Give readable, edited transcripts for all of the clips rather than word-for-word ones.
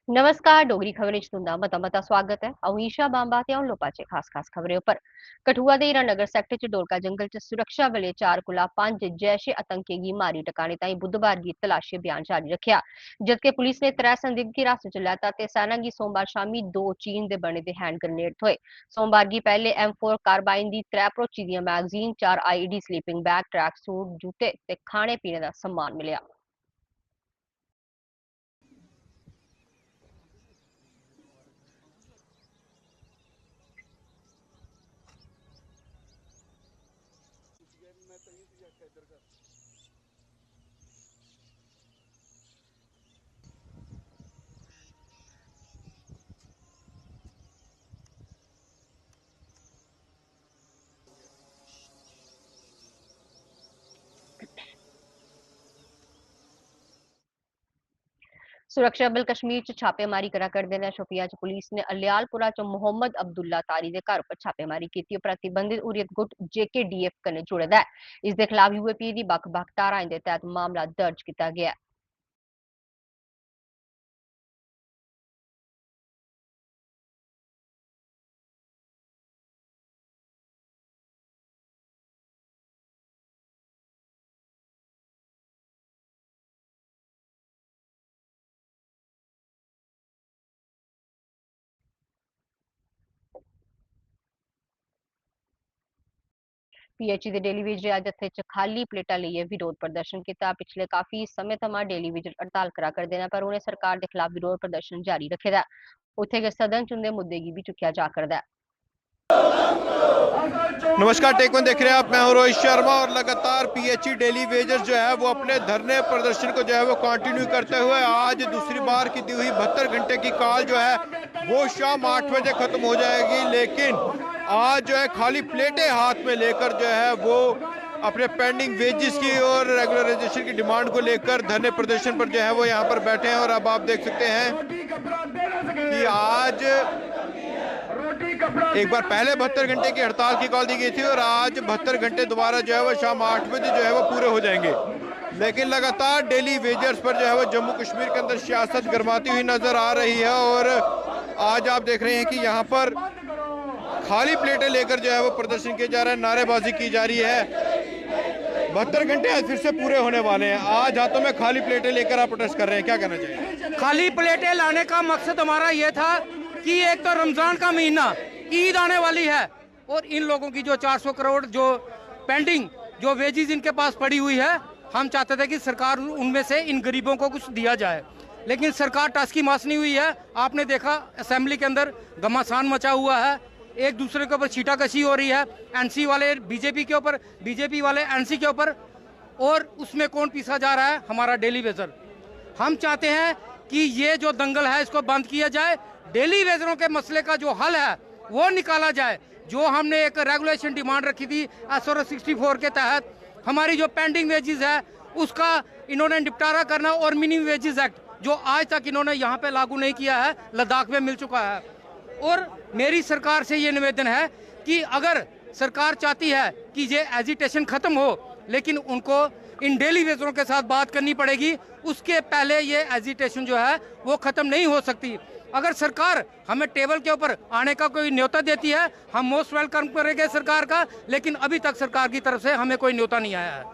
नमस्कार डोगरी खबरें च तुंदा मता मता स्वागत है। अ'ऊं ईशा बांबा ते अ'ऊं लोपा च खास खबरें उप्पर। कठुआ दे हीरानगर सैक्टर च डोलका जंगल च सुरक्षा बलें 4 कोला 5 जैशे आतंकियें गी मारी टकाने ताईं बुधवार गी तलाशी अभियान जारी रक्खेआ, जबकि पुलिस ने 3 संदिग्ध गी हिरासत च लैता ते सेना गी सोमवार शामी 2 चीन दे बने दे हैंड ग्रेनेड थ्होए। सोमवार गी पैह्ले M4 कार्बाइन दी 3 भरोची दियां magazine, 4 IED sleeping bag, track suit, जूते ते खाने पीने दा सम्मान मिलेआ। सुरक्षा बल कश्मीर च छापेमारी करा करदे न। शोपियां च पुलिस ने अलियालपुरा च मोहम्मद अब्दुल्ला तारी दे घर उप्पर छापेमारी कीती। प्रतिबंधित हुर्रियत गुट JKDF कन्नै जुड़े दा है। इसदे खिलाफ UAP दी बक्ख-बक्ख धाराएं दे तैह्त मामला दर्ज कीता गेआ ऐ। PHE दे डेली वेजर जत्थे च खाली प्लेटां लेइयै विरोध प्रदर्शन किया। पिछले काफी समय थमां डेली वेजर हड़ताल करा करदे न, पर उ'नें सरकार दे खिलाफ विरोध प्रदर्शन जारी रखे दा ऐ। उत्थे गै सदन च उंदे मुद्दे गी भी चुक्केआ जा करदा ऐ। नमस्कार, टेक वन देख रहे हैं आप। मैं हूं रोहित शर्मा और लगातार PHE डेली वेजर्स जो है वो अपने धरने प्रदर्शन को जो है वो कंटिन्यू करते हुए आज दूसरी बार की दी हुई 72 घंटे की कॉल जो है वो शाम 8 बजे खत्म हो जाएगी। लेकिन आज जो है खाली प्लेटें हाथ में लेकर जो है वो अपने पेंडिंग वेजेस की और रेगुलराइजेशन की डिमांड को लेकर धरने प्रदर्शन पर जो है वो यहाँ पर बैठे हैं। और अब आप देख सकते हैं कि आज एक बार पहले 72 घंटे की हड़ताल की कॉल दी गई थी और आज 72 घंटे दोबारा जो है वो शाम 8 बजे जो है वो पूरे हो जाएंगे। लेकिन लगातार डेली वेजर्स पर जो है वो जम्मू कश्मीर के अंदर सियासत गरमाती हुई नजर आ रही है। और आज आप देख रहे हैं कि यहाँ पर खाली प्लेटें लेकर जो है वो प्रदर्शन किया जा रहा है, नारेबाजी की जा रही है। 72 घंटे आज फिर से पूरे होने वाले हैं। आज हाथों में खाली प्लेटें लेकर आप प्रोटेस्ट कर रहे हैं, क्या कहना चाहिए? खाली प्लेटें लाने का मकसद हमारा ये था कि एक तो रमजान का महीना, ईद आने वाली है और इन लोगों की जो 400 करोड़ जो पेंडिंग जो वेजेस इनके पास पड़ी हुई है, हम चाहते थे कि सरकार उनमें से इन गरीबों को कुछ दिया जाए। लेकिन सरकार टस की मास नहीं हुई है। आपने देखा असेंबली के अंदर घमासान मचा हुआ है, एक दूसरे के ऊपर छीटाकशी हो रही है। NC वाले BJP के ऊपर, BJP वाले NC के ऊपर, और उसमें कौन पीसा जा रहा है? हमारा डेली वेजर। हम चाहते हैं कि ये जो दंगल है इसको बंद किया जाए, डेली वेजरों के मसले का जो हल है वो निकाला जाए। जो हमने एक रेगुलेशन डिमांड रखी थी SOR 64 के तहत, हमारी जो पेंडिंग वेजेस है उसका इन्होंने निपटारा करना, और मिनिमम वेजेस एक्ट जो आज तक इन्होंने यहाँ पे लागू नहीं किया है, लद्दाख में मिल चुका है। और मेरी सरकार से ये निवेदन है कि अगर सरकार चाहती है कि ये एजिटेशन खत्म हो, लेकिन उनको इन डेली वेजरों के साथ बात करनी पड़ेगी। उसके पहले ये एजिटेशन जो है वो खत्म नहीं हो सकती। अगर सरकार हमें टेबल के ऊपर आने का कोई न्योता देती है, हम मोस्ट वेलकम करेंगे सरकार का, लेकिन अभी तक सरकार की तरफ से हमें कोई न्योता नहीं आया है।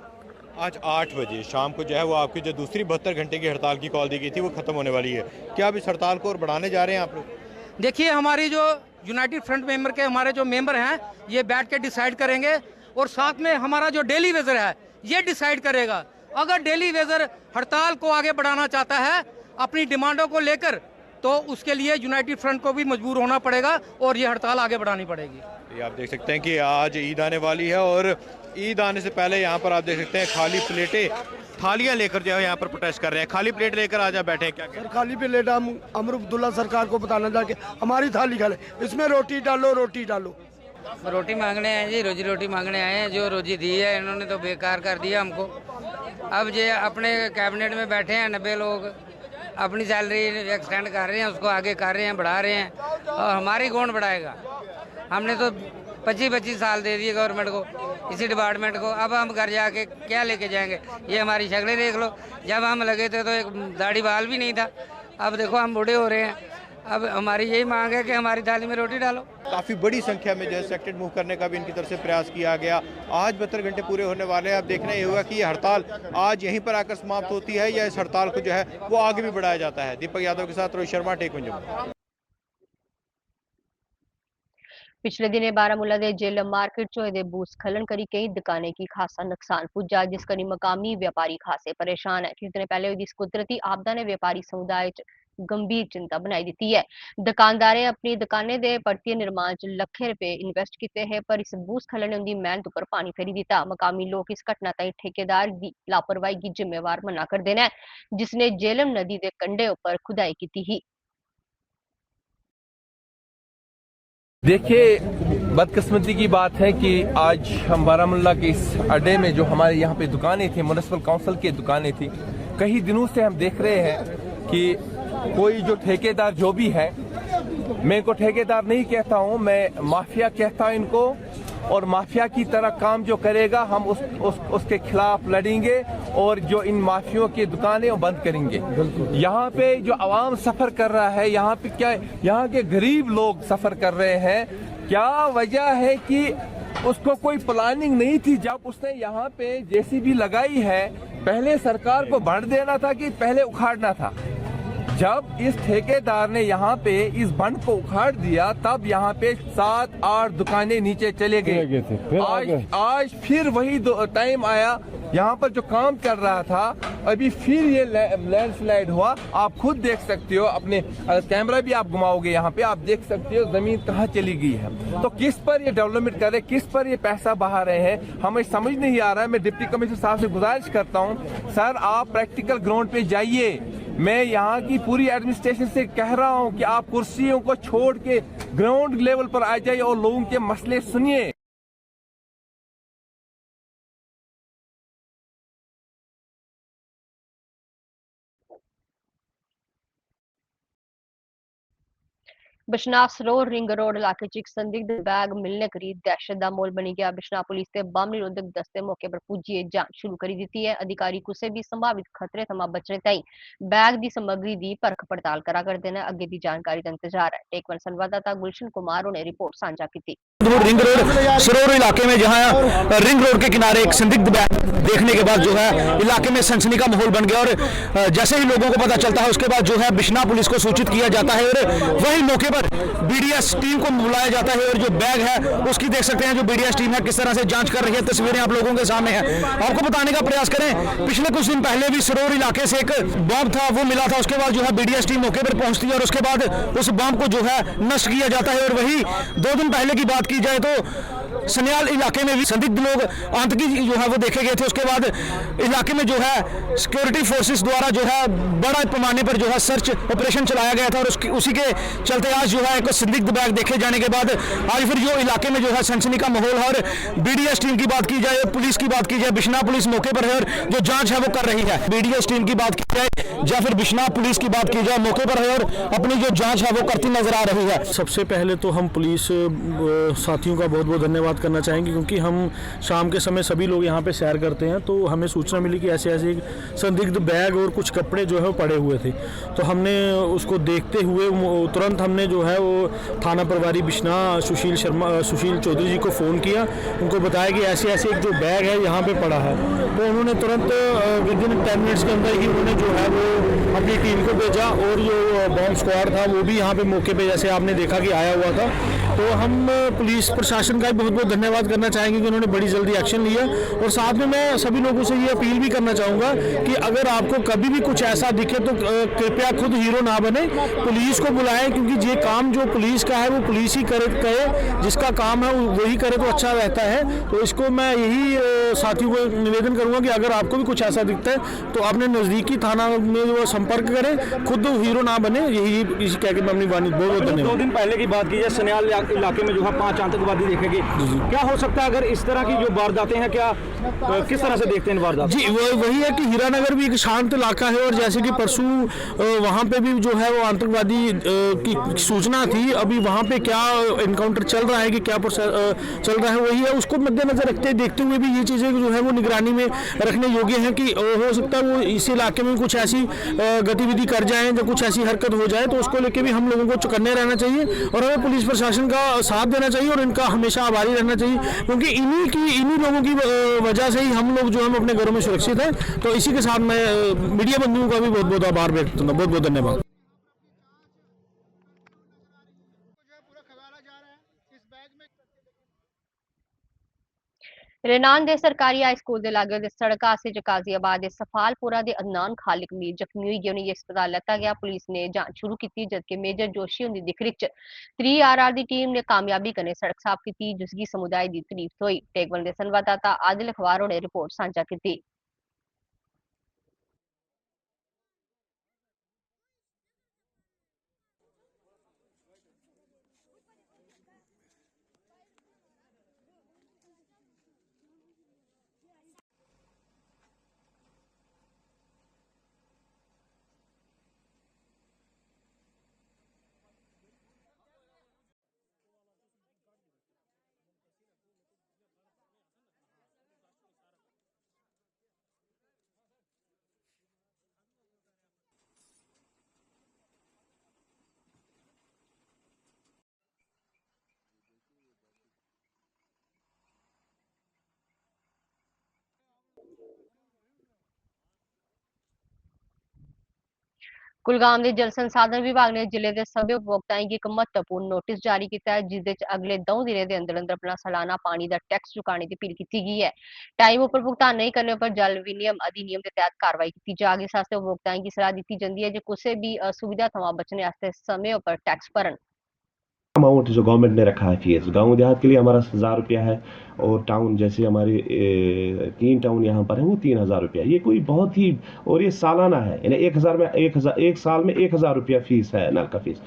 आज 8 बजे शाम को जो है वो आपकी जो दूसरी 72 घंटे की हड़ताल की कॉल दी गई थी वो खत्म होने वाली है। क्या अब इस हड़ताल को और बढ़ाने जा रहे हैं आप लोग? देखिए, हमारी जो यूनाइटेड फ्रंट मेंबर के हमारे जो मेंबर हैं ये बैठ के डिसाइड करेंगे, और साथ में हमारा जो डेली वेजर है ये डिसाइड करेगा। अगर डेली वेजर हड़ताल को आगे बढ़ाना चाहता है अपनी डिमांडों को लेकर, तो उसके लिए यूनाइटेड फ्रंट को भी मजबूर होना पड़ेगा और ये हड़ताल आगे बढ़ानी पड़ेगी। ये आप देख सकते हैं कि आज ईद आने वाली है और ईद आने से पहले यहाँ पर आप देख सकते हैं खाली प्लेटें, थालियां लेकर जो है यहाँ पर प्रोटेस्ट कर रहे हैं। खाली प्लेट लेकर आज आप बैठे हैं, क्या सर? खाली प्लेट हम अमर अब्दुल्ला सरकार को बताना जाके हमारी थाली खा ले, इसमें रोटी डालो, रोटी डालो। रोटी मांगने आए जी, रोजी रोटी मांगने आए हैं। जो रोजी दी है इन्होंने तो बेकार कर दिया हमको। अब ये अपने कैबिनेट में बैठे हैं 90 लोग, अपनी सैलरी एक्सटेंड कर रहे हैं, उसको आगे कर रहे हैं, बढ़ा रहे हैं, और हमारी कौन बढ़ाएगा? हमने तो 25-25 साल दे दिए गवर्नमेंट को, इसी डिपार्टमेंट को। अब हम घर जाके क्या लेके जाएंगे? ये हमारी शक्लें देख लो, जब हम लगे थे तो एक दाढ़ी बाल भी नहीं था, अब देखो हम बूढ़े हो रहे हैं, अब हमारी यही मांग है कि हमारी थाली में रोटी डालो। काफ़ी बड़ी संख्या में जो है सेक्टेड मूव करने का भी इनकी तरफ से प्रयास किया गया। आज 72 घंटे पूरे होने वाले हैं। अब देखना ये होगा कि ये हड़ताल आज यहीं पर आकर समाप्त होती है या इस हड़ताल को जो है वो आगे भी बढ़ाया जाता है। दीपक यादव के साथ रोहित शर्मा, टेक पंजाब। पिछले दिनें बारामूला दे जेलम मार्केट चो दे भूस्खलन करी कई दुकानें की खासा नुकसान पुजा, जिस करी मकामी व्यापारी खासे परेशान है। कुछ दिन पहले हुई इस कुदरती आपदा ने व्यापारी समुदाय च गंभीर चिंता बनाई दी है। दुकानदारें अपनी दुकानें दे परतिए निर्माण च लखे रुपए इन्वेस्ट किते हैं, पर इस भूस्खलन ने उनकी मेहनत पर पानी फेरी दिता। मकामी लोग इस घटना ताई ठेकेदार की लापरवाही की जिम्मेवार मना कर देना है, जिसने जेलम नदी के कंढे उपर खुदाई की ही। देखिए, बदकिस्मती की बात है कि आज हम बारामूला के इस अड्डे में जो हमारे यहाँ पे दुकानें थी, म्युनिसिपल काउंसिल की दुकानें थी, कई दिनों से हम देख रहे हैं कि कोई जो ठेकेदार जो भी है, मैं इनको ठेकेदार नहीं कहता हूँ, मैं माफिया कहता हूँ इनको, और माफिया की तरह काम जो करेगा हम उसके खिलाफ लड़ेंगे और जो इन माफियों की दुकानें वो बंद करेंगे। यहाँ पे जो आवाम सफर कर रहा है, यहाँ पे क्या यहाँ के गरीब लोग सफर कर रहे हैं, क्या वजह है कि उसको कोई प्लानिंग नहीं थी जब उसने यहाँ पे जेसीबी लगाई है। पहले सरकार को बांट देना था कि पहले उखाड़ना था। जब इस ठेकेदार ने यहाँ पे इस बंद को उखाड़ दिया, तब यहाँ पे 7-8 दुकानें नीचे चले गए। आज फिर वही टाइम आया, यहाँ पर जो काम चल रहा था, अभी फिर ये लैंडस्लाइड हुआ। आप खुद देख सकते हो, अपने कैमरा भी आप घुमाओगे यहाँ पे, आप देख सकते हो जमीन कहाँ चली गई है। तो किस पर ये डेवलपमेंट कर रहे, किस पर ये पैसा बहा रहे हैं, हमें समझ नहीं आ रहा है। मैं डिप्टी कमिश्नर साहब से गुजारिश करता हूँ, सर आप प्रैक्टिकल ग्राउंड पे जाइए। मैं यहाँ की पूरी एडमिनिस्ट्रेशन से कह रहा हूँ कि आप कुर्सियों को छोड़ के ग्राउंड लेवल पर आ जाइए और लोगों के मसले सुनिए। बिश्नाह सरोवर रिंग रोड इलाके च एक संदिग्ध बैग मिलने करी दहशत का माहौल बनी गया। बिश्नाह पुलिस ते बम निरोधक दस्ते मौके पर पुज्जिए जांच शुरू करी दी है। अधिकारी कुछ भी संभावित खतरे थमां बचने ताईं बैग की सामग्री की परख पड़ताल करा करते हैं। अगे की जानकारी का इंतजार है। टेक वन संवाददाता गुलशन कुमार ने रिपोर्ट साझा की। रिंग रोड सरोवर इलाके में जहां रिंग रोड के किनारे एक संदिग्ध बैग देखने के बाद जो है इलाके में सनसनी का माहौल बन गया और जैसे ही लोगों को पता चलता है उसके बाद जो है बिश्नाह पुलिस को सूचित किया जाता है और वही मौके पर बीडीएस टीम को बुलाया जाता है और जो बैग है उसकी देख सकते हैं जो बीडीएस टीम है किस तरह से जांच कर रही है। तस्वीरें आप लोगों के सामने हैं। आपको बताने का प्रयास करें, पिछले कुछ दिन पहले भी सरोवर इलाके से एक बम था वो मिला था। उसके बाद जो है बीडीएस टीम मौके पर पहुंचती है और उसके बाद उस बम को जो है नष्ट किया जाता है। और वही 2 दिन पहले की बात की जाए तो सन्याल इलाके में भी संदिग्ध लोग आतंकी जो है वो देखे गए थे। उसके बाद इलाके में जो है सिक्योरिटी फोर्सेस द्वारा जो है बड़ा पैमाने पर जो है सर्च ऑपरेशन चलाया गया था और उसी के चलते आज जो है एक संदिग्ध बैग देखे जाने के बाद आज फिर जो इलाके में जो है सनसनी का माहौल है। और बीडीएस टीम की बात की जाए, पुलिस की बात की जाए, बिश्नाह पुलिस मौके पर है और जो जांच है वो कर रही है। बीडीएस टीम की बात की जाए या फिर बिश्नाह पुलिस की बात की जाए, मौके पर है और अपनी जो जांच है वो करती नजर आ रही है। सबसे पहले तो हम पुलिस साथियों का बहुत बहुत धन्यवाद करना चाहेंगे, क्योंकि हम शाम के समय सभी लोग यहाँ पे सैर करते हैं तो हमें सूचना मिली कि ऐसे ऐसे संदिग्ध बैग और कुछ कपड़े जो है वो पड़े हुए थे। तो हमने उसको देखते हुए तुरंत हमने जो है वो थाना प्रभारी बिश्नाह सुशील चौधरी जी को फ़ोन किया। उनको बताया कि ऐसे ऐसे एक जो बैग है यहाँ पे पड़ा है। तो उन्होंने तुरंत विदिन 10 मिनट्स के अंदर ही उन्होंने जो है वो अपनी टीम को भेजा और जो बॉम्ब स्क्वाड था वो भी यहाँ पे मौके पे जैसे आपने देखा कि आया हुआ था। तो हम पुलिस प्रशासन का भी बहुत बहुत धन्यवाद करना चाहेंगे कि उन्होंने बड़ी जल्दी एक्शन लिया। और साथ में मैं सभी लोगों से ये अपील भी करना चाहूँगा कि अगर आपको कभी भी कुछ ऐसा दिखे तो कृपया खुद हीरो ना बने, पुलिस को बुलाएं, क्योंकि ये काम जो पुलिस का है वो पुलिस ही करे, जिसका काम है वही करे तो अच्छा रहता है। तो इसको मैं यही साथियों को निवेदन करूँगा कि अगर आपको भी कुछ ऐसा दिखता है तो अपने नज़दीकी थाना में वो संपर्क करें, खुद हीरो ना बने। यही कह के मैं अपनी वाणी बहुत धन्यवाद। 2 दिन पहले की बात की जाए, सन्याल इलाके में जो है 5 आतंकवादी देखे गए। क्या हो सकता है अगर इस तरह की जो वारदातें हैं, क्या किस तरह से देखते हैं इन वारदातों? जी वही है कि हीरानगर भी एक शांत इलाका है और जैसे कि परसों वहाँ पे भी जो है वो आतंकवादी की सूचना थी। अभी वहाँ पे क्या इनकाउंटर चल रहा है कि क्या चल रहा है वही है, उसको मद्देनजर रखते देखते हुए भी ये चीज़ें जो है वो निगरानी में रखने योग्य हैं कि हो सकता है वो इस इलाके में कुछ ऐसी गतिविधि कर जाएं, जो कुछ ऐसी हरकत हो जाए, तो उसको लेके भी हम लोगों को चौकन्ने रहना चाहिए और हमें पुलिस प्रशासन का साथ देना चाहिए और इनका हमेशा आभारी रहना चाहिए, क्योंकि इन्हीं लोगों की वजह से ही हम लोग जो हम अपने घरों में सुरक्षित हैं। तो इसी के साथ मैं मीडिया बंधुओं का भी बहुत बहुत आभार व्यक्त करता हूँ। बहुत बहुत धन्यवाद। रेनान दे सरकारी हाई स्कूल दे लागे दे सड़क हादसे च काजीआबाद दे सफालपुरा दे अदनान खालिक मीर जख्मी होई गए। उन्हेंगी अस्पताल लैता गया। पुलिस ने जांच शुरू की, जबकि मेजर जोशी हुंदी दिक्ख रिख च 3RR दी टीम ने कामयाबी कन्नै सड़क साफ की, जिसकी समुदाय दी तारीफ होई। टेकवन दे संवाददाता आदिल अखबार होरें रिपोर्ट सांझा की। कुलगाम के जल संसाधन विभाग ने जिले के सभी उपभोक्ताओं की एक महत्वपूर्ण नोटिस जारी किया है, जिसके अगले 2 दिनों के अंदर अंदर अपना सालाना पानी का टैक्स चुकाने की अपील की गई है। टाइम पर भुगतान नहीं करने पर जल विनियम अधिनियम के तहत कार्रवाई की जाएगी। इस वास्ते उपभोक्ताओं की सलाह दी जाती है जो किसी भी असुविधा थमां बचने वास्ते समय पर टैक्स भरन। अमाउंट जो गवर्नमेंट ने रखा है फीस, गांव देहात के लिए हमारा 1000 रुपया है और टाउन जैसे हमारे 3 टाउन यहाँ पर है वो 3000 रुपया। ये कोई बहुत ही, और ये सालाना है, यानी 1000 में 1 साल में 1000 रुपया फीस है नल का फीस।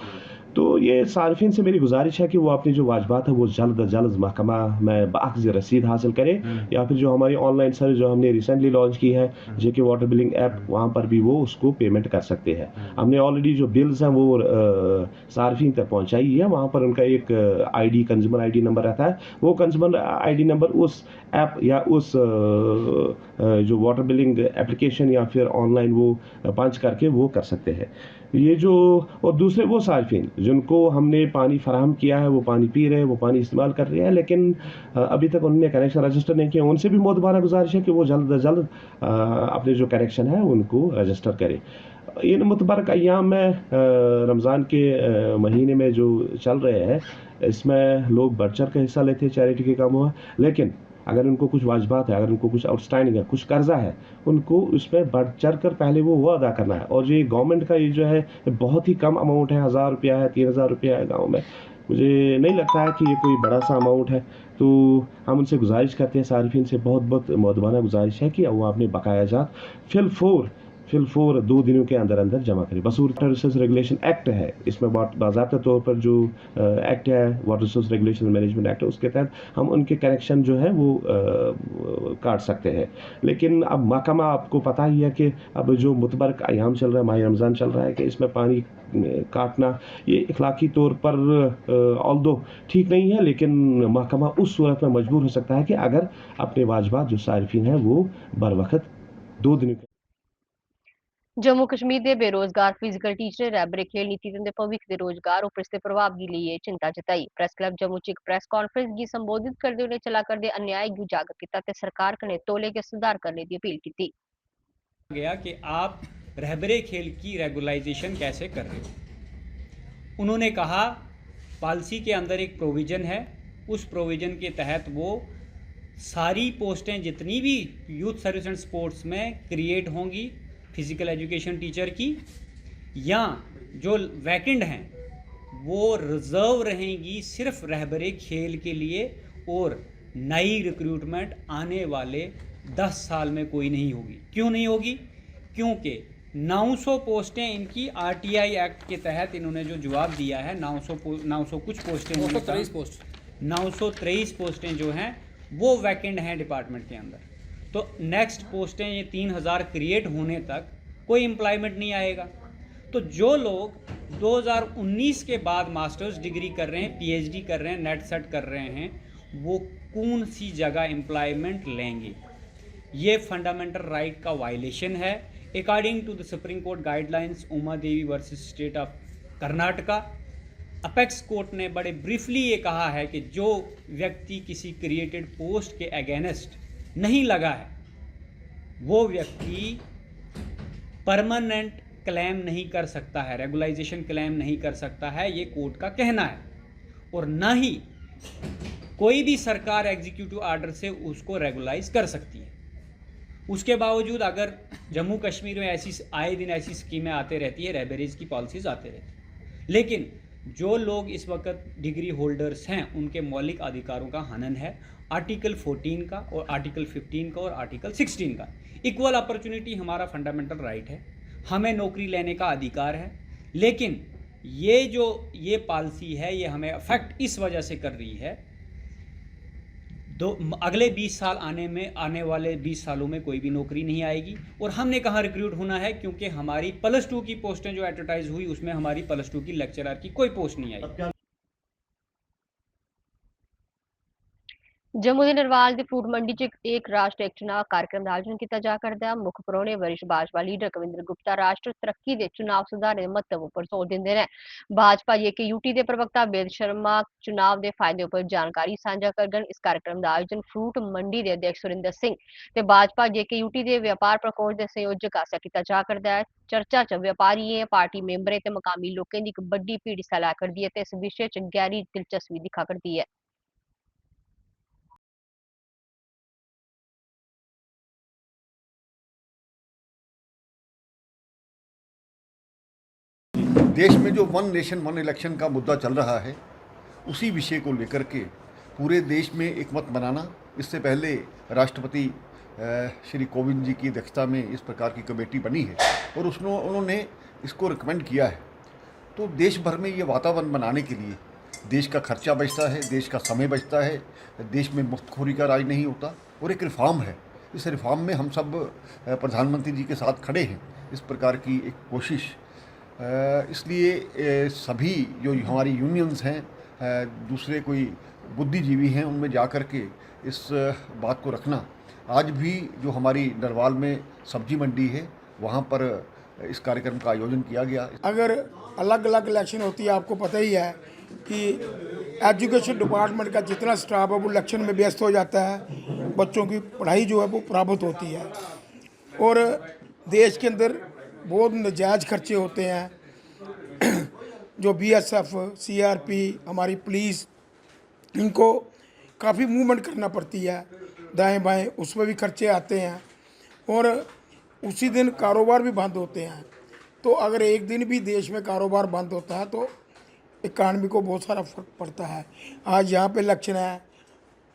तो ये सार्फिन से मेरी गुजारिश है कि वो अपनी जो वाजबात है वो जल्द अज जल्द महकमा में बाकायदा रसीद हासिल करें, या फिर जो हमारी ऑनलाइन सर्विस जो हमने रिसेंटली लॉन्च की है जेके वाटर बिलिंग ऐप, वहाँ पर भी वो उसको पेमेंट कर सकते हैं। हमने ऑलरेडी जो बिल्स हैं वो सार्फिन तक पहुँचाई है। वहाँ पर उनका एक आईडी, कंज्यूमर आईडी नंबर रहता है। वो कंज्यूमर आईडी नंबर उस ऐप या उस जो वाटर बिलिंग एप्लीकेशन या फिर ऑनलाइन वो पंच करके वो कर सकते हैं। ये जो, और दूसरे वो सार्फिन जिनको हमने पानी फराहम किया है, वो पानी पी रहे हैं, वो पानी इस्तेमाल कर रहे हैं, लेकिन अभी तक उन्होंने कनेक्शन रजिस्टर नहीं किया, उनसे भी मोतबारा गुजारिश है कि वो जल्द अज जल्द अपने जो कनेक्शन है उनको रजिस्टर करें। इन मुतबरक अय्याम में रमज़ान के महीने में जो चल रहे हैं, इसमें लोग बढ़ चढ़ कर हिस्सा लेते हैं चैरिटी के कामों में, लेकिन अगर उनको कुछ वाजबात है, अगर उनको कुछ आउटस्टैंडिंग है, कुछ कर्जा है, उनको उसमें बढ़ चढ़ कर पहले वो अदा करना है। और ये गवर्नमेंट का ये जो है बहुत ही कम अमाउंट है, 1000 रुपया है, 3000 रुपया है गाँव में। मुझे नहीं लगता है कि ये कोई बड़ा सा अमाउंट है। तो हम उनसे गुजारिश करते हैं, सारिफिन से बहुत बहुत मौदबाना गुजारिश है कि वो अपने बकाया जात फिल फोर 2 दिनों के अंदर अंदर जमा करें। Basur water resource regulation act है, इसमें बाज़ाब्ता तौर पर जो एक्ट है water resource regulation management act, उसके तहत हम उनके कनेक्शन जो है वो काट सकते हैं। लेकिन अब महकमा, आपको पता ही है कि अब जो मुतबरक अयाम चल रहा है, माह रमज़ान चल रहा है, कि इसमें पानी काटना ये इखलाकी तौर पर ऑल्दो ठीक नहीं है, लेकिन महकमा उस सूरत में मजबूर हो सकता है कि अगर अपने वाजबात जो सारिफिन है वो बर वक्त 2 दिनों के। जम्मू कश्मीर के बेरोजगार फिजिकल टीचर रैबरे खेल नीति दे भविख के रोजगार और इसके प्रभाव के लिए चिंता जताई। प्रेस क्लब जम्मू च एक प्रेस कॉन्फ्रेंस की संबोधित करते हुए चला करते अन्याय को उजागर किया ते सरकार कने तौले के सुधार करने की अपील की गया कि आप रहबरे खेल की रेगुलाइजेशन कैसे कर रहे हो। उन्होंने कहा पॉलिसी के अंदर एक प्रोविज़न है, उस प्रोविज़न के तहत वो सारी पोस्टें जितनी भी यूथ सर्विस एंड स्पोर्ट्स में क्रिएट होंगी फिज़िकल एजुकेशन टीचर की, या जो वैकेंट हैं वो रिज़र्व रहेंगी सिर्फ रहबरे खेल के लिए, और नई रिक्रूटमेंट आने वाले 10 साल में कोई नहीं होगी। क्यों नहीं होगी? क्योंकि 900 पोस्टें इनकी RTI एक्ट के तहत इन्होंने जो जवाब दिया है, 900 कुछ पोस्टें, 923 पोस्टें जो हैं वो वैकेंट हैं डिपार्टमेंट के अंदर। तो नेक्स्ट पोस्टें ये 3000 क्रिएट होने तक कोई एम्प्लॉयमेंट नहीं आएगा। तो जो लोग 2019 के बाद मास्टर्स डिग्री कर रहे हैं, PhD कर रहे हैं, नेट सेट कर रहे हैं, वो कौन सी जगह एम्प्लॉयमेंट लेंगे? ये फंडामेंटल राइट का वायलेशन है। According to the supreme court guidelines Uma Devi versus state of Karnataka, apex court ने बड़े ब्रीफली ये कहा है कि जो व्यक्ति किसी क्रिएटेड पोस्ट के अगेंस्ट नहीं लगा है, वो व्यक्ति परमानेंट क्लेम नहीं कर सकता है, रेगुलाइजेशन क्लेम नहीं कर सकता है, ये कोर्ट का कहना है। और ना ही कोई भी सरकार एग्जीक्यूटिव ऑर्डर से उसको रेगुलाइज कर सकती है। उसके बावजूद अगर जम्मू कश्मीर में ऐसी आए दिन ऐसी स्कीमें आते रहती है, रेबरेज की पॉलिसीज आते रहती है, लेकिन जो लोग इस वक्त डिग्री होल्डर्स हैं उनके मौलिक अधिकारों का हनन है। आर्टिकल 14 का और आर्टिकल 15 का और आर्टिकल 16 का। इक्वल अपॉर्चुनिटी हमारा फंडामेंटल राइट है, हमें नौकरी लेने का अधिकार है। लेकिन ये पॉलिसी है, ये हमें अफेक्ट इस वजह से कर रही है, अगले 20 साल आने वाले 20 सालों में कोई भी नौकरी नहीं आएगी। और हमने कहाँ रिक्रूट होना है, क्योंकि हमारी +2 की पोस्टें जो एडवर्टाइज हुई उसमें हमारी +2 की लेक्चरर की कोई पोस्ट नहीं आई। जम्मू दे नरवाल दी फ्रूट मंडी च एक राष्ट्र एक चुनाव कार्यक्रम का आयोजन किया जा करदा है। मुख परौहने वरिष्ठ भाजपा लीडर कविंद्र गुप्ता राष्ट्र तरक्की दे चुनाव सुधार दे महत्व पर जोर दिंदे ने। भाजपा JKUT दे प्रवक्ता वेद शर्मा चुनाव दे फायदे पर जानकारी साझा करगन। इस कार्यक्रम का आयोजन फ्रूट मंडी दे अध्यक्ष सुरिंदर सिंह ते भाजपा JKUT दे व्यापार प्रकोष्ठ दे संयोजक आसेआ किया जा करदा है। चर्चा च व्यापारियें, पार्टी मेंबरें ते मकामी लोकें दी एक बड्डी भीड़ हिस्सा लै करदी है ते इस विशे च गहरी दिलचस्पी दिखा करदी है। देश में जो वन नेशन वन इलेक्शन का मुद्दा चल रहा है, उसी विषय को लेकर के पूरे देश में एक मत बनाना। इससे पहले राष्ट्रपति श्री कोविंद जी की अध्यक्षता में इस प्रकार की कमेटी बनी है और उन्होंने इसको रिकमेंड किया है। तो देश भर में ये वातावरण बनाने के लिए देश का खर्चा बचता है, देश का समय बचता है, देश में मुफ्तखोरी का राज नहीं होता और एक रिफॉर्म है। इस रिफॉर्म में हम सब प्रधानमंत्री जी के साथ खड़े हैं। इस प्रकार की एक कोशिश, इसलिए सभी जो हमारी यूनियंस हैं, दूसरे कोई बुद्धिजीवी हैं, उनमें जा कर के इस बात को रखना। आज भी जो हमारी नरवाल में सब्जी मंडी है, वहाँ पर इस कार्यक्रम का आयोजन किया गया। अगर अलग अलग इलेक्शन होती है, आपको पता ही है कि एजुकेशन डिपार्टमेंट का जितना स्टाफ है वो इलेक्शन में व्यस्त हो जाता है, बच्चों की पढ़ाई जो है वो प्रभावित होती है और देश के अंदर बहुत नजायज़ खर्चे होते हैं। जो BSF, CRP, हमारी पुलिस, इनको काफ़ी मूवमेंट करना पड़ती है दाएं बाएं, उसमें भी खर्चे आते हैं और उसी दिन कारोबार भी बंद होते हैं। तो अगर एक दिन भी देश में कारोबार बंद होता है तो इकानमी को बहुत सारा फर्क पड़ता है। आज यहाँ पे इलेक्शन है,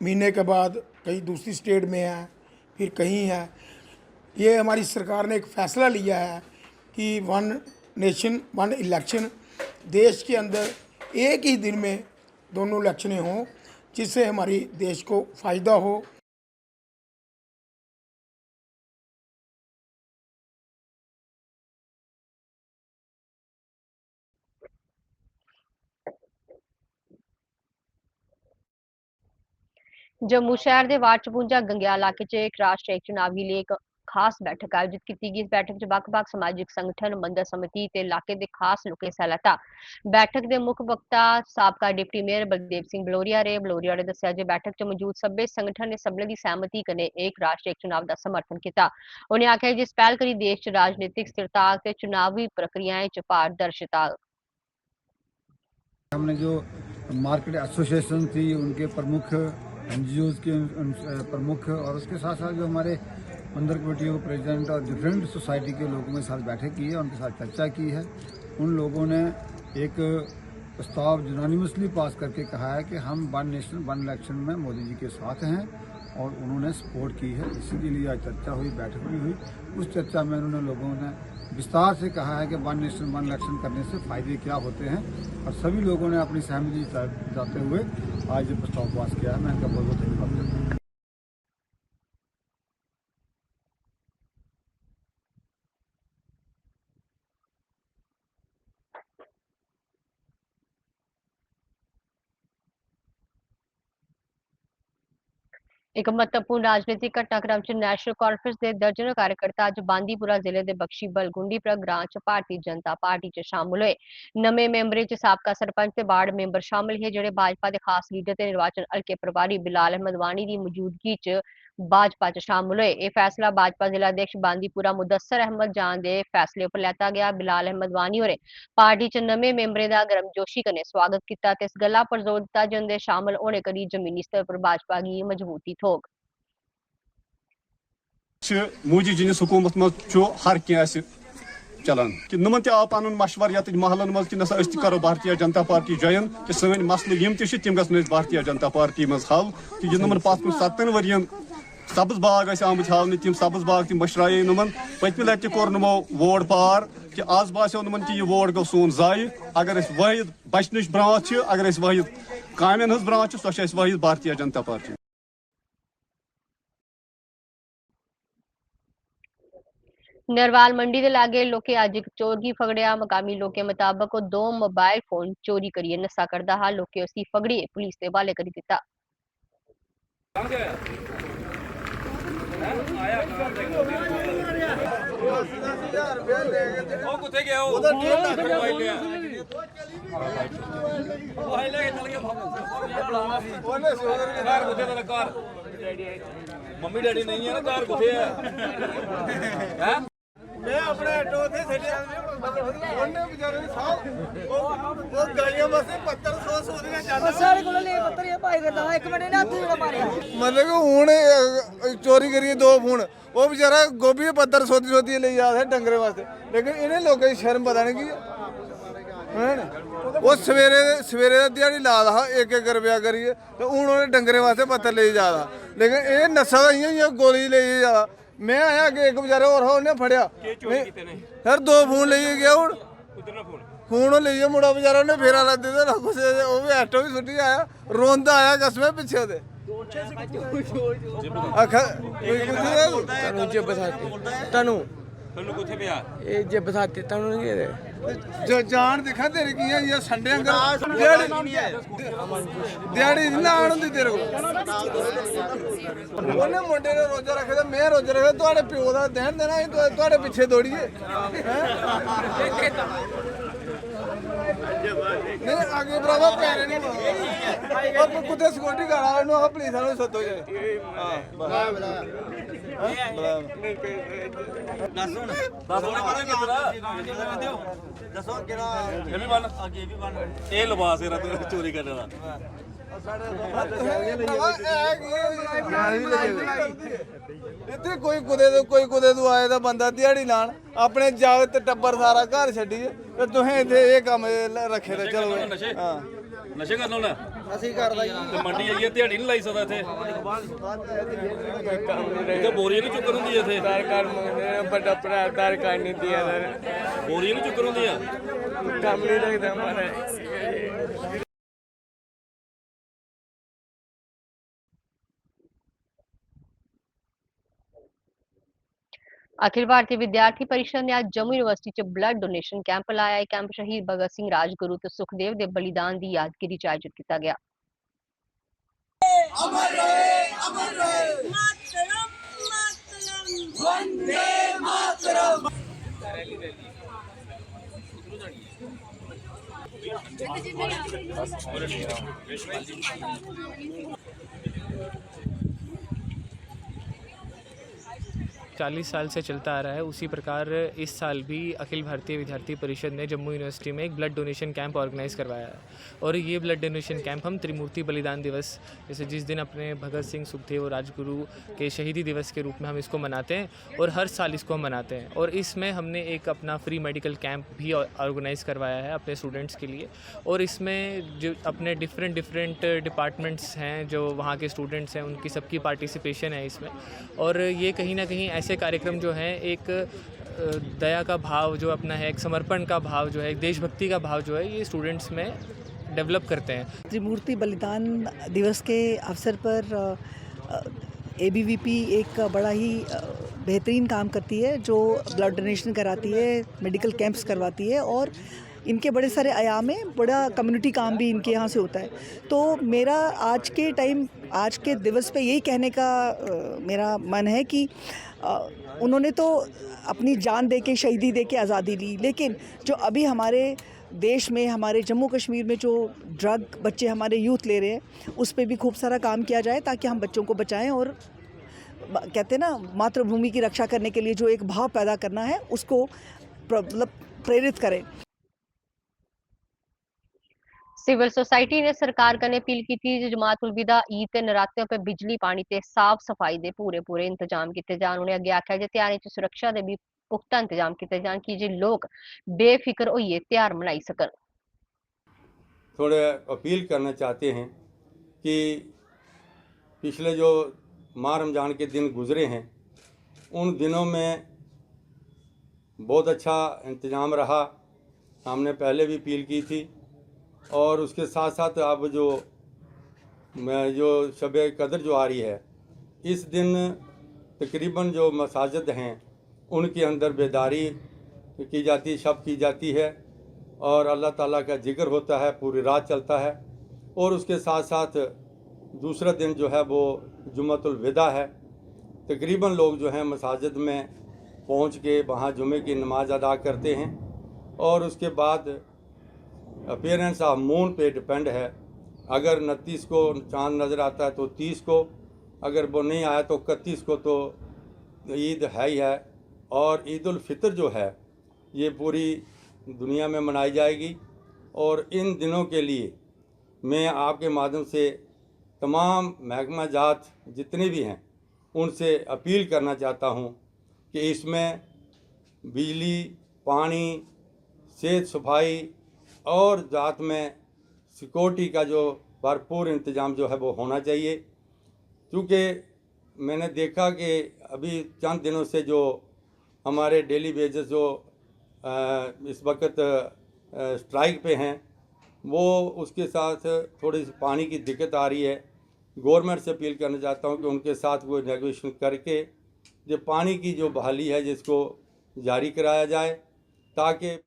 महीने के बाद कहीं दूसरी स्टेट में है, फिर कहीं है। ये हमारी सरकार ने एक फ़ैसला लिया है कि वन नेशन वन इलेक्शन, देश के अंदर एक ही दिन में दोनों इलेक्शनें हों, जिससे हमारी देश को फ़ायदा हो। जम्मू शहर के वार्ड 54 गंगेयाल इलाके च एक राष्ट्र एक चुनाव के लिए एक खास बैठक आयोजित की गई। इस बैठक च बक्ख-बक्ख समाजिक संगठन, मंदिर समिति ते इलाके के खास लोकें हिस्सा लैता। बैठक के मुख्य वक्ता साबका डिप्टी मेयर बलदेव सिंह बलोरिया ने दस्सिया जे बैठक च मौजूद सब्बे संगठन ने सबले दी सहमति कन्नै एक राष्ट्र एक चुनाव का समर्थन किया। उन्हें आख्या जिस पहल करी देश च राजनीतिक स्थिरता ते चुनावी प्रक्रियाएं च पारदर्शिता। हमने जो मार्केट एसोसिएशन थी, उनके प्रमुख, NGOs के प्रमुख और उसके साथ साथ जो हमारे मंदिर कमेटियों के प्रेसिडेंट और डिफरेंट सोसाइटी के लोगों के साथ बैठक की है, उनके साथ चर्चा की है। उन लोगों ने एक प्रस्ताव यूनानिमसली पास करके कहा है कि हम वन नेशन वन इलेक्शन में मोदी जी के साथ हैं और उन्होंने सपोर्ट की है। इसी के लिए आज चर्चा हुई, बैठक भी हुई। उस चर्चा में उन्होंने लोगों ने विस्तार से कहा है कि वन नेशन वन इलेक्शन करने से फायदे क्या होते हैं, और सभी लोगों ने अपनी सहमति जताते हुए आज ये प्रस्ताव पास किया है। मैं इनका बहुत बहुत धन्यवाद करता हूँ। एक महत्वपूर्ण राजनीतिक घटनाक्रम च नैशनल कॉन्फ्रेंस के दर्जनों कार्यकर्ता अज बांदीपुरा जिले के बख्शी बलगुंडीपुरा ग्रां च भारतीय जनता पार्टी च शामिल हुए। नवे मैंबरें च साबका सरपंच ते वार्ड मैंबर शामिल है, जेडे भाजपा के खास लीडर ते निर्वाचन हल्के प्रभारी बिलाल अहमद वानी की मौजूदगी च भाजपा च शामिल हुए। यह फैसला भाजपा जिलाध्यक्ष बांदीपुरा मुदस्सर अहमद जान के फैसले पर लैता गया। बिलाल अहमद वानी होरें पार्टी च नवे मैंबरें का गर्मजोशी कन्नै स्वागत किया ते इस गल्ला पर जोर दिता जे उंदे शामिल होने करी जमीनी स्तर पर भाजपा की मजबूती थोग। मोदी जिनिस हुकूमत मज हर क्या चलान कि नमन आव पन मशवर ये महलन मज कि नसा करो भारतीय जनता पार्टी ज्वाइन कि सन मसल तम गन भारतीय जनता पार्टी मज हल कि नमन पत्न 7 वरियन सब्ज बाग आम हावन तम सब्ज बाग तम मशराये नमन पत्म लटि कोर नमो वोट पार कि आज बासो नमन कि यह वोट गो सोन जाय। अगर वाहिद बचन ब्रांच अगर वाहिद कामन हज ब्रांच सो वाहिद भारतीय जनता पार्टी। नरवाल मंडी के लागे लोके अज एक चोर की फगड़िया। मकामी लोके मुताबक 2 मोबाइल फोन चोरी करिए नशा करता हा। लोके उसकी फगड़िए पुलिस के हवाले करी दिता। मम्मी डैडी नहीं है ना घर कुथे है। मैं अपने ऑटो से ओने बेचारे साहब वो गाड़ियां बस 7500 ਦੀਆਂ ਜਾਂਦਾ ਸਾਰੇ ਕੋਲ ਲੈ ਪੱਤਰ ਇਹ ਭਾਈ ਕਰਦਾ 1 ਮਿੰਟ ਨੇ ਹੱਥ ਜਿਹੜਾ ਮਾਰਿਆ मतलब कि ਹੁਣ चोरी करिए 2 फोन वो बेचारा गोभी 7500 ਦੀ ले जा रहा है डंगरे वास्ते लेकिन इन्हें लोगों की शर्म पता नहीं की वो सवेरे दिहाड़ी ला रहा 1-1 रुपया करिए तो हूँ उन्हें डंगरे वास्ते पत्थर ले जा रहा लेकिन ये नशा का इं गोली ले जा रहा। मैं आया कि एक बेचारे और उन्हें फड़िया सर 2 फोन ले गया हूँ फोन ले मुड़ा बेचारा उन्हें फेरा ला दिता ना कुछ वो भी ऑटो भी सुटी आया रोंदा आया कसम पिछे ओदे जान दिखा तेरी की है संडे दिहाड़ी ना आन होंदी तेरे को मुंडे ने रोजा रखे तो मैं रोजा रखे थोड़े प्यो का ध्यान देना थोड़े पिछे दौड़िए नहीं आगे भरावा पैरे नहीं कुत्ते सिक्योरिटी गार्ड आ पुलिस वालों सदो चोरी करने इतने कोई कुदे तू आए बंदा दिहाड़ी लान अपने जागत टब्बर सारा घर छड्डी ते तुसें इत्थे एह् कम्म रखे ते चलो नशे करना होना ਅਸੀਂ ਕਰਦਾ ਜੀ ਮੰਡੀ ਆਈਏ ਦਿਹਾੜੀ ਨਹੀਂ ਲਾਈ ਸਕਦਾ ਇੱਥੇ ਬੋਰੀਆਂ ਨਹੀਂ ਚੁੱਕਣ ਹੁੰਦੀ ਇੱਥੇ ਦਾਰ ਕਾਰ ਮੰਗਦੇ ਵੱਡਾ ਭਰਾ ਦਾਰ ਕਾਰ ਨਹੀਂ ਦਿਆ ਬੋਰੀਆਂ ਨਹੀਂ ਚੁੱਕਣ ਹੁੰਦੀਆਂ ਕੰਮ ਨਹੀਂ ਲੱਗਦਾ ਮਾਰੇ। अखिल भारतीय विद्यार्थी परिषद ने आज जम्मू यूनिवर्सिटी च ब्लड डोनेशन कैंप लाया। यह कैंप शहीद भगत सिंह, राजगुरु ते सुखदेव दे बलिदान की यादगिरी च आयोजित किया गया। अमर रहे, अमर रहे। मातरम, मातरम। वंदे मातरम। 40 साल से चलता आ रहा है। उसी प्रकार इस साल भी अखिल भारतीय विद्यार्थी परिषद ने जम्मू यूनिवर्सिटी में एक ब्लड डोनेशन कैंप ऑर्गेनाइज़ करवाया है और ये ब्लड डोनेशन कैंप हम त्रिमूर्ति बलिदान दिवस, जैसे जिस दिन अपने भगत सिंह, सुखदेव और राजगुरु के शहीदी दिवस के रूप में हम इसको मनाते हैं और हर साल इसको हम मनाते हैं। और इसमें हमने एक अपना फ्री मेडिकल कैंप भी ऑर्गेनाइज़ करवाया है अपने स्टूडेंट्स के लिए और इसमें जो अपने डिफरेंट डिपार्टमेंट्स हैं, जो वहाँ के स्टूडेंट्स हैं, उनकी सबकी पार्टिसिपेशन है इसमें। और ये कहीं ना कहीं ऐसे कार्यक्रम जो हैं एक दया का भाव जो अपना है, एक समर्पण का भाव जो है, एक देशभक्ति का भाव जो है, ये स्टूडेंट्स में डेवलप करते हैं। त्रिमूर्ति बलिदान दिवस के अवसर पर ABVP एक बड़ा ही बेहतरीन काम करती है, जो ब्लड डोनेशन कराती है, मेडिकल कैंप्स करवाती है और इनके बड़े सारे आयाम है, बड़ा कम्युनिटी काम भी इनके यहाँ से होता है। तो मेरा आज के दिवस पे यही कहने का मेरा मन है कि उन्होंने तो अपनी जान दे के, शहीदी दे के आज़ादी ली, लेकिन जो अभी हमारे देश में, हमारे जम्मू कश्मीर में जो ड्रग बच्चे हमारे यूथ ले रहे हैं, उस पे भी खूब सारा काम किया जाए ताकि हम बच्चों को बचाएं और कहते हैं ना, मातृभूमि की रक्षा करने के लिए जो एक भाव पैदा करना है उसको प्रेरित करें। सिविल सोसाइटी ने सरकार कने अपील की थी जमात उल विदा ईद ते नरातें पे बिजली पानी ते साफ सफाई दे पूरे इंतजाम किए जान। उन्हें अगे आख्या जे त्यारी च सुरक्षा दे भी पुख्ता इंतजाम किए जान कि जे लोग बेफिक्र होइए त्योहार मनाई सकन। थोड़े अपील करना चाहते हैं कि पिछले जो माह रमज़ान के दिन गुजरे हैं, उन दिनों में बहुत अच्छा इंतज़ाम रहा। हमने पहले भी अपील की थी और उसके साथ साथ अब जो शब कदर जो आ रही है, इस दिन तकरीबन जो मसाजिद हैं उनके अंदर बेदारी की जाती, शब की जाती है और अल्लाह ताला का जिक्र होता है, पूरी रात चलता है। और उसके साथ साथ दूसरा दिन जो है वो जुम्मतुल विदा है। तकरीबन लोग जो हैं मसाजिद में पहुंच के वहाँ जुमे की नमाज अदा करते हैं और उसके बाद अपीयरेंस ऑफ मून पे डिपेंड है। अगर 29 को चांद नज़र आता है तो 30 को, अगर वो नहीं आया तो 31 को तो ईद है ही है। और ईद उल फितर जो है ये पूरी दुनिया में मनाई जाएगी। और इन दिनों के लिए मैं आपके माध्यम से तमाम महकमा जात जितने भी हैं उनसे अपील करना चाहता हूं कि इसमें बिजली, पानी, सेहत, सफाई और जात में सिक्योरिटी का जो भरपूर इंतज़ाम जो है वो होना चाहिए। क्योंकि मैंने देखा कि अभी चंद दिनों से जो हमारे डेली वेजेस जो इस वक्त स्ट्राइक पे हैं, वो उसके साथ थोड़ी सी पानी की दिक्कत आ रही है। गवर्नमेंट से अपील करना चाहता हूँ कि उनके साथ वो नेगोशिएशन करके जो पानी की जो बहाली है जिसको जारी कराया जाए, ताकि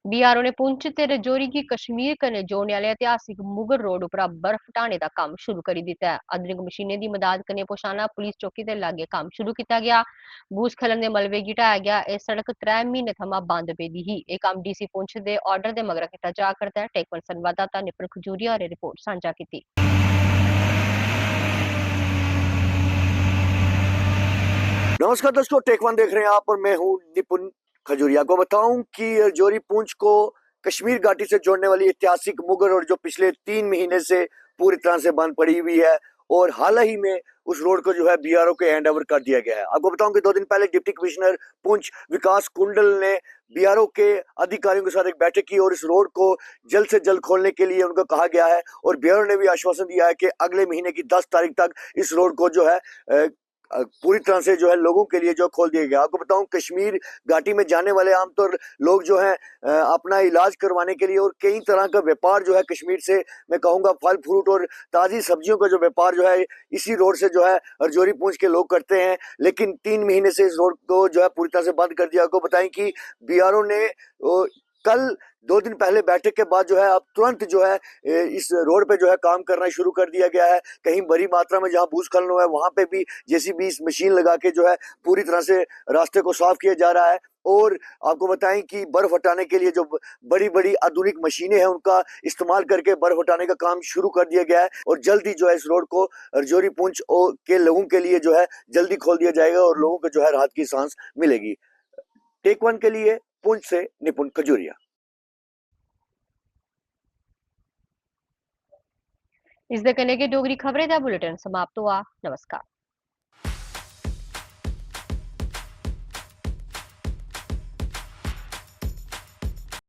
BRO ने पुंछ ते रजौरी की कश्मीर कन्नै जोड़ने वाले ऐतिहासिक मुगल रोड उपरा बर्फ हटाने का काम शुरू करी दिता है। आधुनिक मशीनें दी मदद कन्नै पोशाना पुलिस चौकी दे लागे काम शुरू किया गया। भूस्खलन दे मलबे गी ढाया गया। यह सड़क 3 महीने थमां बंद पेदी ही। यह काम DC पुंछ दे ऑर्डर दे मगरा किया जा करदा है। टेक वन संवाददाता निपुण खजूरिया ने रिपोर्ट साझा की। नमस्कार दोस्तों, टेक वन देख रहे हैं आप और मैं हूं निपुण खजूरिया। को बताऊं कि रजौरी पूंछ को कश्मीर घाटी से जोड़ने वाली ऐतिहासिक मुगल रोड जो पिछले 3 महीने से पूरी तरह से बंद पड़ी हुई है और हाल ही में उस रोड को जो है BRO के हैंड ओवर कर दिया गया है। आपको बताऊं कि 2 दिन पहले डिप्टी कमिश्नर पूंछ विकास कुंडल ने BRO के अधिकारियों के साथ एक बैठक की और इस रोड को जल्द से जल्द खोलने के लिए उनको कहा गया है। और BRO ने भी आश्वासन दिया है कि अगले महीने की 10 तारीख तक इस रोड को जो है पूरी तरह से जो है लोगों के लिए जो खोल दिया गया। आपको बताऊं, कश्मीर घाटी में जाने वाले आमतौर लोग जो हैं अपना इलाज करवाने के लिए और कई तरह का व्यापार जो है कश्मीर से, मैं कहूंगा फल फ्रूट और ताज़ी सब्जियों का जो व्यापार जो है इसी रोड से जो है रजौरी पूंछ के लोग करते हैं। लेकिन 3 महीने से इस रोड को जो है पूरी तरह से बंद कर दिया। आपको बताएं कि BRO ने कल 2 दिन पहले बैठक के बाद जो है अब तुरंत जो है इस रोड पे जो है काम करना शुरू कर दिया गया है। कहीं बड़ी मात्रा में जहां भूस्खलन हुआ है वहां पे भी JCB इस मशीन लगा के जो है पूरी तरह से रास्ते को साफ किया जा रहा है। और आपको बताएं कि बर्फ हटाने के लिए जो बड़ी बड़ी आधुनिक मशीनें हैं उनका इस्तेमाल करके बर्फ हटाने का काम शुरू कर दिया गया है और जल्दी जो है इस रोड को रजौरी पूंछ के लोगों के लिए जो है जल्दी खोल दिया जाएगा और लोगों को जो है राहत की सांस मिलेगी। टेक वन के लिए पूंछ से निपुण खजूरिया। इस दे कन्नै गै डोगरी खबरें दा बुलेटिन समाप्त हुआ। नमस्कार।